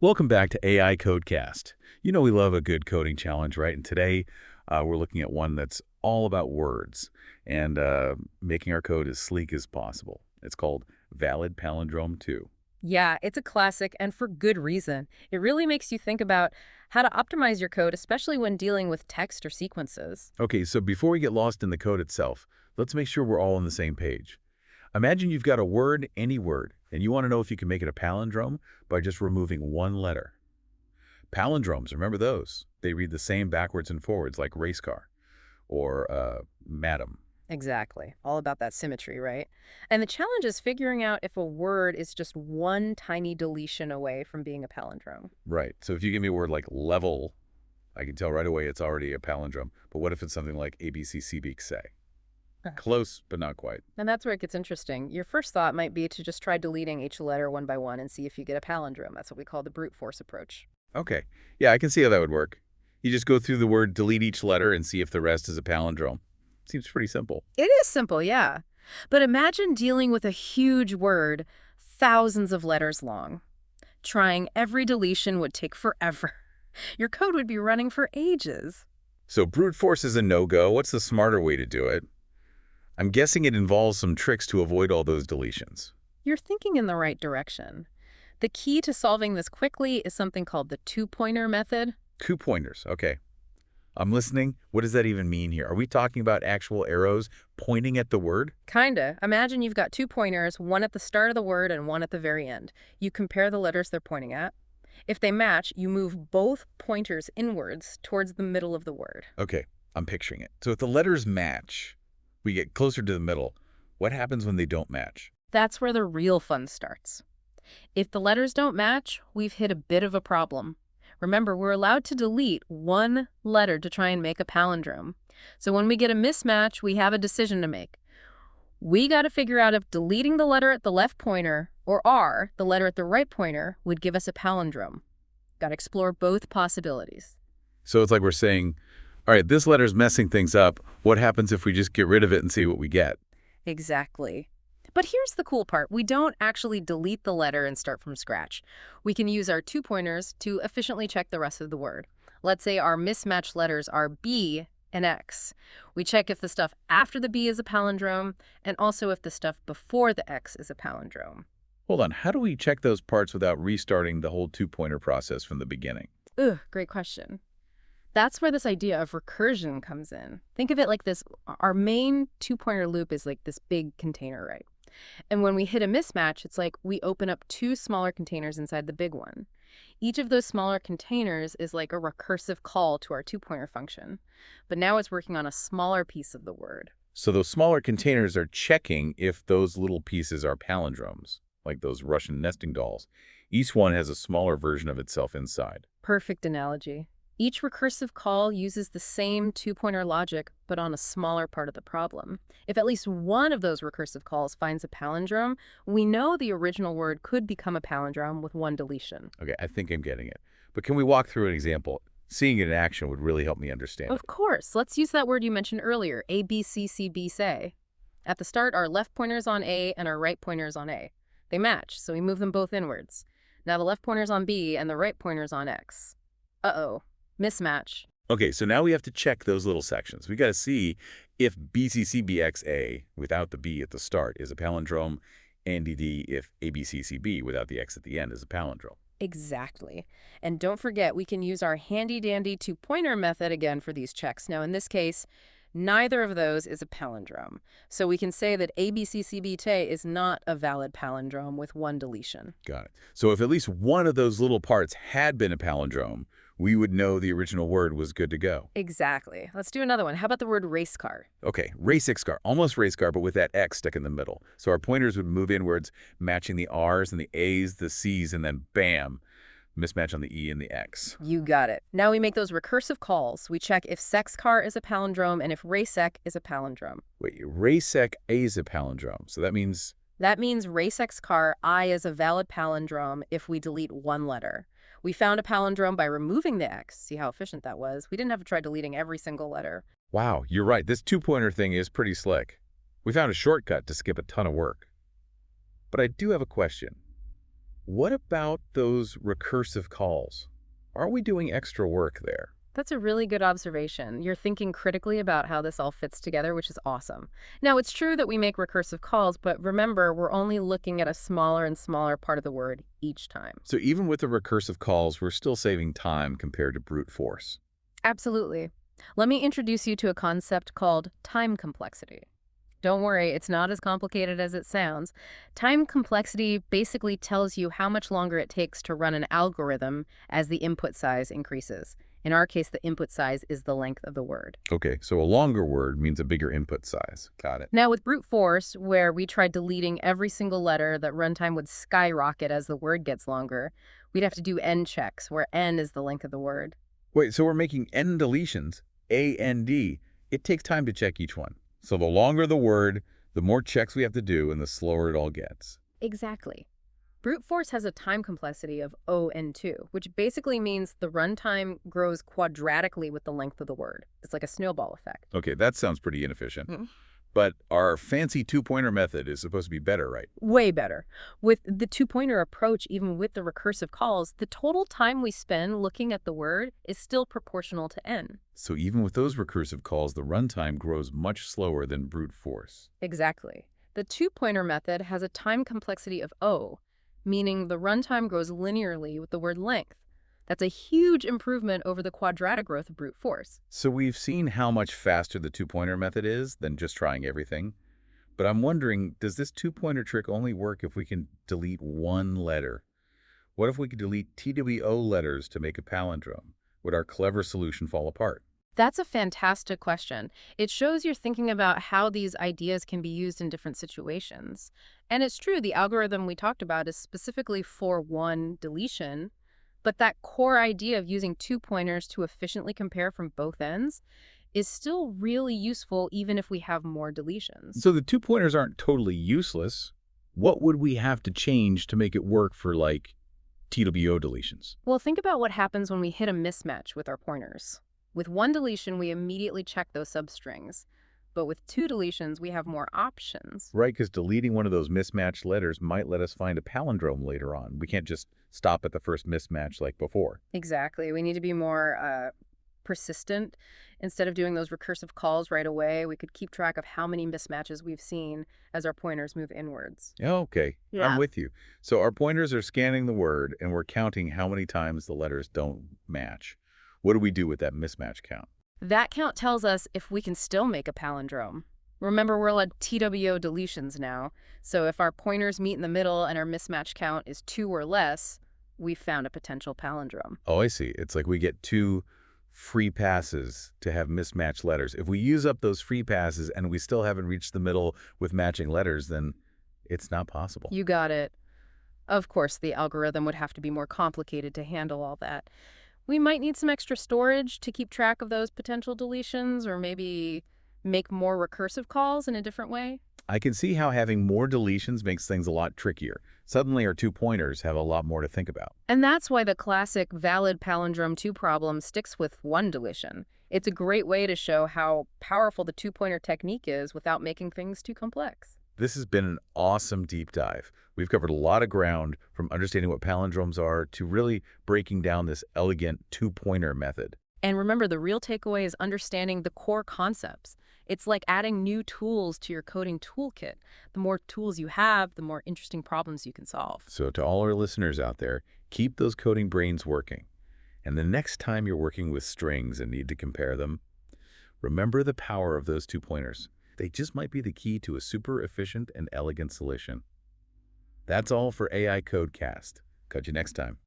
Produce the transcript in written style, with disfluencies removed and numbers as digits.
Welcome back to AI.Code.Cast. You know we love a good coding challenge, right? And today we're looking at one that's all about words and making our code as sleek as possible. It's called Valid Palindrome 2. Yeah, it's a classic, and for good reason. It really makes you think about how to optimize your code, especially when dealing with text or sequences. Okay, so before we get lost in the code itself, let's make sure we're all on the same page. Imagine you've got a word, any word, and you want to know if you can make it a palindrome by just removing one letter. Palindromes, remember those? They read the same backwards and forwards like race car or madam. Exactly. All about that symmetry, right? And the challenge is figuring out if a word is just one tiny deletion away from being a palindrome. Right. So if you give me a word like level, I can tell right away it's already a palindrome. But what if it's something like ABCCB, say? Right. Close, but not quite. And that's where it gets interesting. Your first thought might be to just try deleting each letter one by one and see if you get a palindrome. That's what we call the brute force approach. Okay. Yeah, I can see how that would work. You just go through the word, delete each letter, and see if the rest is a palindrome. Seems pretty simple. It is simple, yeah. But imagine dealing with a huge word, thousands of letters long. Trying every deletion would take forever. Your code would be running for ages. So brute force is a no-go. What's the smarter way to do it? I'm guessing it involves some tricks to avoid all those deletions. You're thinking in the right direction. The key to solving this quickly is something called the two-pointer method. Two pointers. Okay. I'm listening. What does that even mean here? Are we talking about actual arrows pointing at the word? Kinda. Imagine you've got two pointers, one at the start of the word and one at the very end. You compare the letters they're pointing at. If they match, you move both pointers inwards towards the middle of the word. Okay, I'm picturing it. So if the letters match, we get closer to the middle. What happens when they don't match? That's where the real fun starts. If the letters don't match, we've hit a bit of a problem. Remember, we're allowed to delete one letter to try and make a palindrome. So when we get a mismatch, we have a decision to make. We got to figure out if deleting the letter at the left pointer or R, the letter at the right pointer, would give us a palindrome. Got to explore both possibilities. So it's like we're saying, all right, this letter's messing things up. What happens if we just get rid of it and see what we get? Exactly. But here's the cool part. We don't actually delete the letter and start from scratch. We can use our two pointers to efficiently check the rest of the word. Let's say our mismatched letters are B and X. We check if the stuff after the B is a palindrome and also if the stuff before the X is a palindrome. Hold on, how do we check those parts without restarting the whole two-pointer process from the beginning? Ugh, great question. That's where this idea of recursion comes in. Think of it like this. Our main two-pointer loop is like this big container, right? And when we hit a mismatch, it's like we open up two smaller containers inside the big one. Each of those smaller containers is like a recursive call to our two-pointer function. But now it's working on a smaller piece of the word. So those smaller containers are checking if those little pieces are palindromes, like those Russian nesting dolls. Each one has a smaller version of itself inside. Perfect analogy. Each recursive call uses the same two-pointer logic, but on a smaller part of the problem. If at least one of those recursive calls finds a palindrome, we know the original word could become a palindrome with one deletion. Okay, I think I'm getting it. But can we walk through an example? Seeing it in action would really help me understand it. Of course. Let's use that word you mentioned earlier, ABCCB, say. At the start, our left pointer is on A and our right pointer is on A. They match, so we move them both inwards. Now the left pointer is on B and the right pointer is on X. Uh-oh. Mismatch. Okay, so now we have to check those little sections. We got to see if BCCBXA without the B at the start is a palindrome, and indeed if ABCCB without the X at the end is a palindrome. Exactly. And don't forget, we can use our handy-dandy two-pointer method again for these checks. Now, in this case, neither of those is a palindrome. So we can say that ABCCBT is not a valid palindrome with one deletion. Got it. So if at least one of those little parts had been a palindrome, we would know the original word was good to go. Exactly. Let's do another one. How about the word race car? Okay, race car, almost race car, but with that X stuck in the middle. So our pointers would move inwards, matching the R's and the A's, the C's, and then bam, mismatch on the E and the X. You got it. Now we make those recursive calls. We check if sex car is a palindrome and if racec is a palindrome. Wait, racec A is a palindrome, so that means... That means racec car I is a valid palindrome if we delete one letter. We found a palindrome by removing the X. See how efficient that was? We didn't have to try deleting every single letter. Wow, you're right. This two-pointer thing is pretty slick. We found a shortcut to skip a ton of work. But I do have a question. What about those recursive calls? Are we doing extra work there? That's a really good observation. You're thinking critically about how this all fits together, which is awesome. Now, it's true that we make recursive calls, but remember, we're only looking at a smaller and smaller part of the word each time. So even with the recursive calls, we're still saving time compared to brute force. Absolutely. Let me introduce you to a concept called time complexity. Don't worry, it's not as complicated as it sounds. Time complexity basically tells you how much longer it takes to run an algorithm as the input size increases. In our case, the input size is the length of the word. Okay, so a longer word means a bigger input size. Got it. Now, with brute force, where we tried deleting every single letter, that runtime would skyrocket as the word gets longer. We'd have to do n checks, where n is the length of the word. Wait, so we're making n deletions, A and D. It takes time to check each one. So the longer the word, the more checks we have to do and the slower it all gets. Exactly. Brute force has a time complexity of O and 2, which basically means the runtime grows quadratically with the length of the word. It's like a snowball effect. Okay, that sounds pretty inefficient. Mhm. But our fancy two-pointer method is supposed to be better, right? Way better. With the two-pointer approach, even with the recursive calls, the total time we spend looking at the word is still proportional to n. So even with those recursive calls, the runtime grows much slower than brute force. Exactly. The two-pointer method has a time complexity of O, meaning the runtime grows linearly with the word length. That's a huge improvement over the quadratic growth of brute force. So we've seen how much faster the two-pointer method is than just trying everything. But I'm wondering, does this two-pointer trick only work if we can delete one letter? What if we could delete TWO letters to make a palindrome? Would our clever solution fall apart? That's a fantastic question. It shows you're thinking about how these ideas can be used in different situations. And it's true, the algorithm we talked about is specifically for one deletion, but that core idea of using two pointers to efficiently compare from both ends is still really useful even if we have more deletions. So the two pointers aren't totally useless. What would we have to change to make it work for, like, TWO deletions? Well, think about what happens when we hit a mismatch with our pointers. With one deletion, we immediately check those substrings. But with two deletions, we have more options. Right, because deleting one of those mismatched letters might let us find a palindrome later on. We can't just stop at the first mismatch like before. Exactly. We need to be more persistent. Instead of doing those recursive calls right away, we could keep track of how many mismatches we've seen as our pointers move inwards. Okay, I'm Yeah. with you. So our pointers are scanning the word, and we're counting how many times the letters don't match. What do we do with that mismatch count? That count tells us if we can still make a palindrome. Remember, we're at TWO deletions now, so if our pointers meet in the middle and our mismatch count is 2 or less, we've found a potential palindrome. Oh, I see. It's like we get two free passes to have mismatched letters. If we use up those free passes and we still haven't reached the middle with matching letters, then it's not possible. You got it. Of course, the algorithm would have to be more complicated to handle all that. We might need some extra storage to keep track of those potential deletions, or maybe make more recursive calls in a different way. I can see how having more deletions makes things a lot trickier. Suddenly our two pointers have a lot more to think about. And that's why the classic valid palindrome 2 problem sticks with one deletion. It's a great way to show how powerful the two-pointer technique is without making things too complex. This has been an awesome deep dive. We've covered a lot of ground, from understanding what palindromes are to really breaking down this elegant two-pointer method. And remember, the real takeaway is understanding the core concepts. It's like adding new tools to your coding toolkit. The more tools you have, the more interesting problems you can solve. So to all our listeners out there, keep those coding brains working. And the next time you're working with strings and need to compare them, remember the power of those two pointers. They just might be the key to a super efficient and elegant solution. That's all for AI.Code.Cast. Catch you next time.